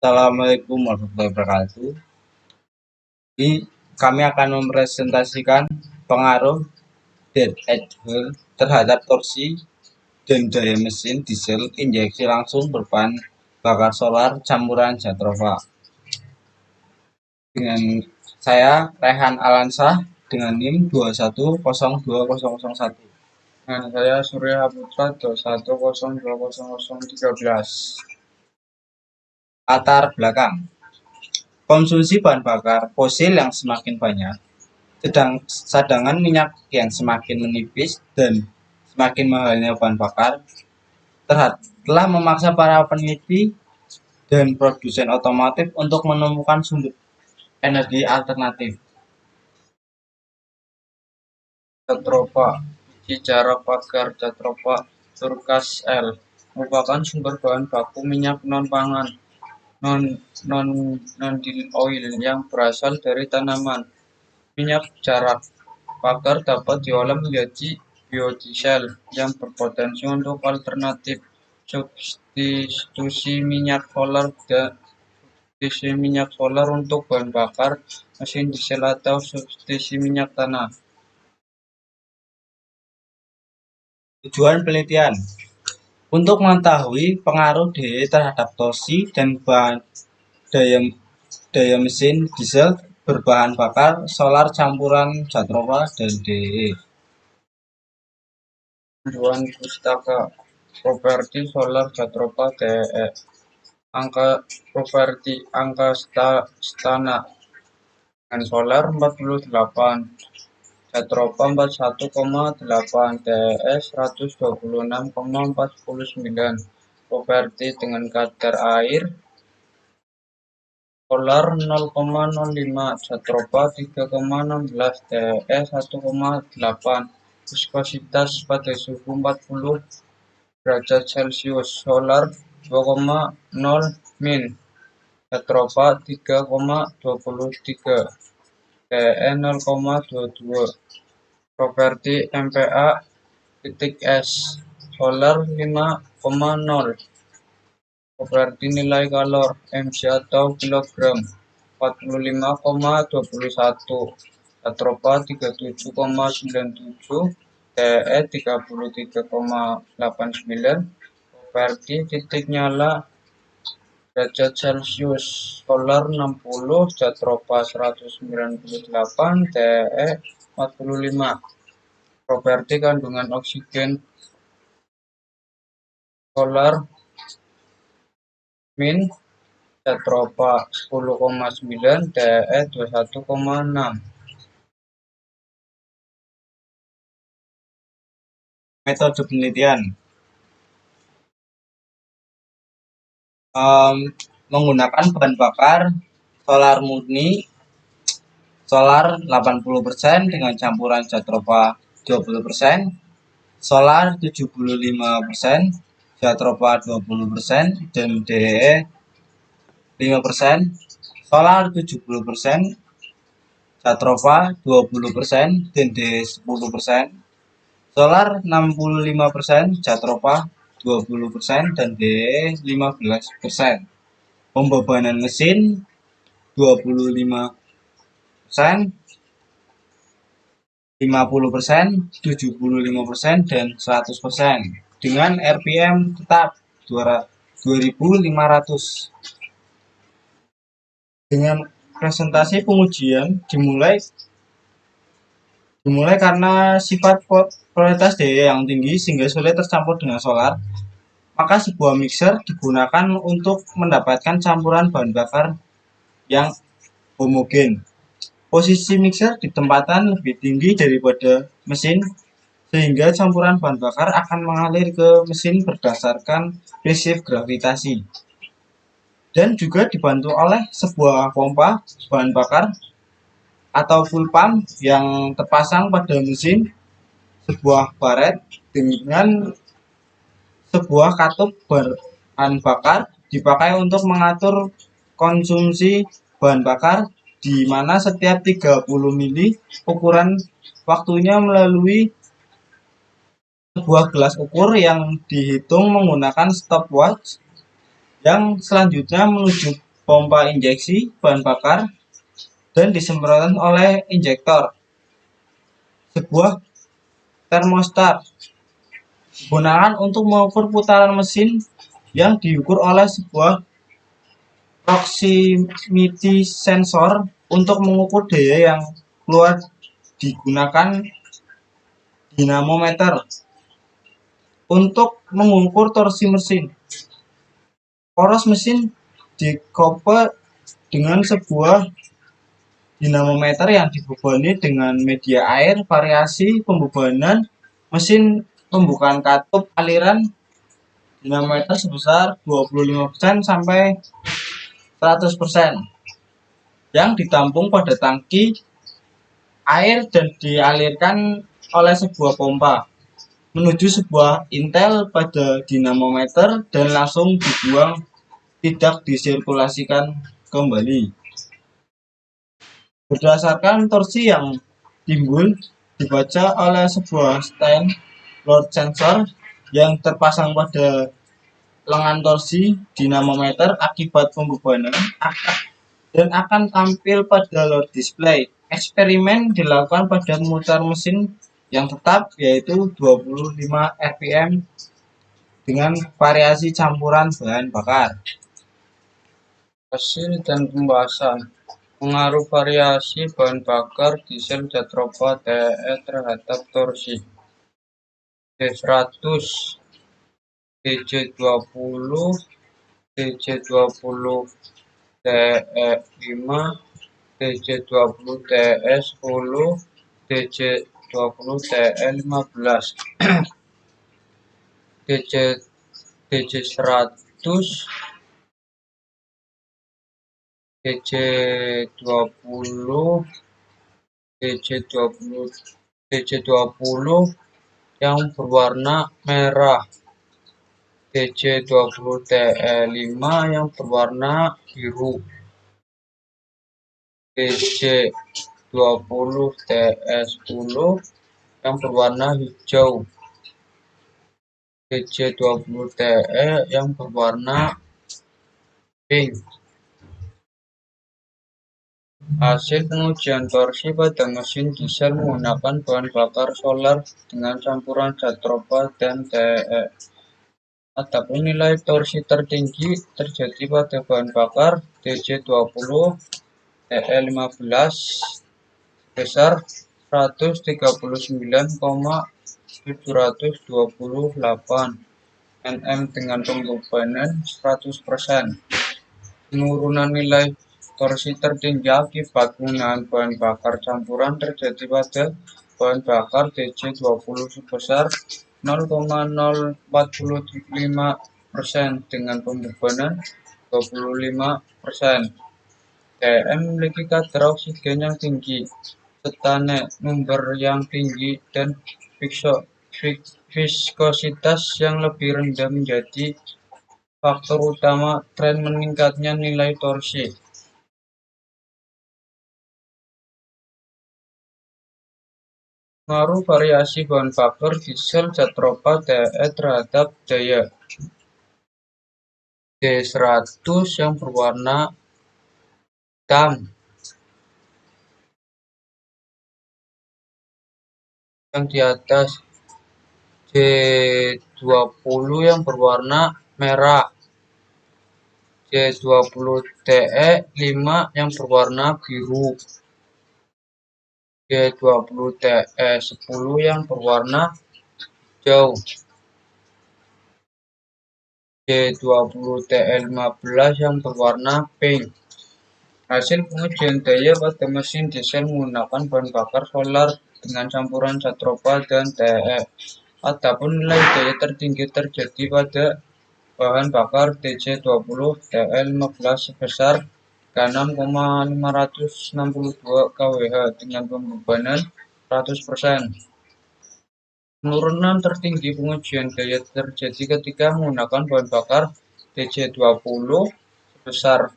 Assalamualaikum warahmatullahi wabarakatuh. Jadi kami akan mempresentasikan pengaruh dead idle terhadap torsi dan daya mesin diesel injeksi langsung berbahan bakar solar campuran Jatrofa. Dengan saya Rehan Alansah dengan NIM 2102001. Dan saya Surya Putra 2102013. Latar belakang. Konsumsi bahan bakar fosil yang semakin banyak, cadangan minyak yang semakin menipis, dan semakin mahalnya bahan bakar telah memaksa para peneliti dan produsen otomotif untuk menemukan sumber energi alternatif. Jatrofa. Biji jarak pagar Jatrofa Turkas L merupakan sumber bahan baku minyak non-pangan non-deal oil yang berasal dari tanaman. Minyak jarak pagar dapat diolah menjadi biodiesel yang berpotensi untuk alternatif substitusi minyak solar untuk bahan bakar mesin diesel atau substitusi minyak tanah. Tujuan penelitian untuk mengetahui pengaruh DE terhadap torsi dan daya mesin diesel berbahan bakar solar campuran Jatrofa dan DE. Panduan pustaka properti solar Jatrofa DE. Angka stana dengan solar 48, Jatrofa 41,8, DE 126,49. Properti dengan kadar air solar 0,05, Jatrofa 3,16, DE 1,8. Viskositas pada suhu 40 derajat Celcius, solar 2,0 min, Jatrofa 3,23, DE 0,22. Properti MPa titik S, solar 5,0. Properti nilai kalor mc atau kilogram 45,21, Jatrofa 37,97, DE 33,89. Properti titik nyala derajat Celcius, solar 60, Jatrofa 198, DE 45. Properti kandungan oksigen solar min, Jatrofa 10,9, DE 21,6. Metode penelitian menggunakan bahan bakar solar murni solar 80% dengan campuran Jatrofa 20%, solar 75%, Jatrofa 20%, dan DE 5%, solar 70%, Jatrofa 20%, dan DE 10%, solar 65%, Jatrofa 20%, dan DE 15%. Pembebanan mesin 25%, 50%, 75%, dan 100% dengan RPM tetap 2500. Dengan presentasi pengujian dimulai karena sifat kualitas DE yang tinggi sehingga sulit tercampur dengan solar, maka sebuah mixer digunakan untuk mendapatkan campuran bahan bakar yang homogen. Posisi mixer ditempatkan lebih tinggi daripada mesin sehingga campuran bahan bakar akan mengalir ke mesin berdasarkan prinsip gravitasi, dan juga dibantu oleh sebuah pompa bahan bakar atau full pump yang terpasang pada mesin, sebuah baret dengan sebuah katup bahan bakar dipakai untuk mengatur konsumsi bahan bakar, di mana setiap 30 mili ukuran waktunya melalui sebuah gelas ukur yang dihitung menggunakan stopwatch yang selanjutnya pompa injeksi bahan bakar, dan disemprotkan oleh injektor. Sebuah termostat digunakan untuk mengukur putaran mesin yang diukur oleh sebuah proximity sensor. Untuk mengukur daya yang keluar digunakan dinamometer. Untuk mengukur torsi mesin, poros mesin dikouple dengan sebuah dinamometer yang dibebani dengan media air. Variasi pembebanan mesin pembukaan katup aliran dinamometer sebesar 25% sampai 100%, yang ditampung pada tangki air dan dialirkan oleh sebuah pompa menuju sebuah intel pada dinamometer dan langsung dibuang, tidak disirkulasikan kembali. Berdasarkan torsi yang timbul, dibaca oleh sebuah stand load sensor yang terpasang pada lengan torsi dinamometer akibat pembebanan dan akan tampil pada load display. Eksperimen dilakukan pada mutar mesin yang tetap, yaitu 25 rpm dengan variasi campuran bahan bakar. Hasil dan pembahasan. Pengaruh variasi bahan bakar diesel Jatropha TE terhadap torsi. D100, DJ20, DJ20 TE5, DJ20 TE10, DJ20 TE15. DJ100, DJ20, DJ20, DJ20 yang berwarna merah, DJ20 TE5 yang berwarna biru, DJ20 TE10 yang berwarna hijau, DJ20 TE yang berwarna pink. Hasil pengujian torsi pada mesin diesel menggunakan bahan bakar solar dengan campuran Jatropha dan TE. Adapun nilai torsi tertinggi terjadi pada bahan bakar DJ20 TE15 sebesar 139,728 Nm dengan pembebanan 100%. Penurunan nilai torsi tertinggi akibat penggunaan bahan bakar campuran terjadi pada bahan bakar DJ20 sebesar 0,045% dengan pembebanan 25%. TM memiliki kadar oksigen yang tinggi, serta number yang tinggi, dan viskositas yang lebih rendah menjadi faktor utama tren meningkatnya nilai torsi. Pengaruh variasi bahan bakar diesel Jatropha TE terhadap daya. D100 yang berwarna hitam, yang di atas. D20 yang berwarna merah, D20 TE5 yang berwarna biru, D20 TE10 yang berwarna hijau, D20 TE15 yang berwarna pink. Hasil pengujian daya pada mesin diesel menggunakan bahan bakar solar dengan campuran Jatropha dan TE. Adapun nilai daya tertinggi terjadi pada bahan bakar DJ20 TE15 sebesar 36,562 kWh dengan pembebanan 100%. Penurunan tertinggi pengujian daya terjadi ketika menggunakan bahan bakar DJ20 sebesar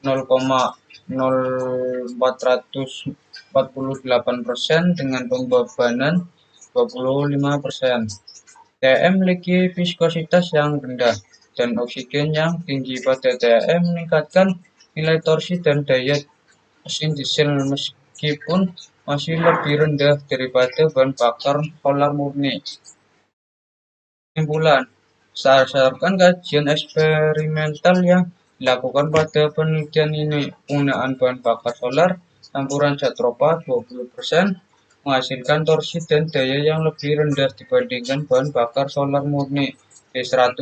0,0448% dengan pembebanan 25%. TM memiliki viskositas yang rendah, dan oksigen yang tinggi pada TEE meningkatkan nilai torsi dan daya mesin diesel meskipun masih lebih rendah daripada bahan bakar solar murni. Kesimpulan, berdasarkan kajian eksperimental yang dilakukan pada penelitian ini, penggunaan bahan bakar solar campuran zat tropa 20% menghasilkan torsi dan daya yang lebih rendah dibandingkan bahan bakar solar murni D100.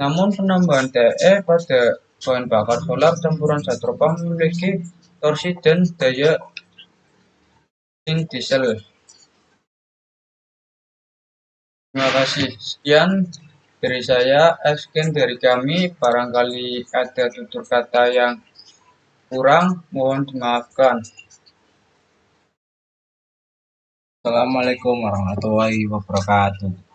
Namun penambahan TE pada bahan bakar solar campuran zat tropa memiliki torsi dan daya mesin diesel. Terima kasih. Sekian dari saya, sekian dari kami. Barangkali ada tutur kata yang kurang, mohon dimaafkan. Assalamualaikum warahmatullahi wabarakatuh.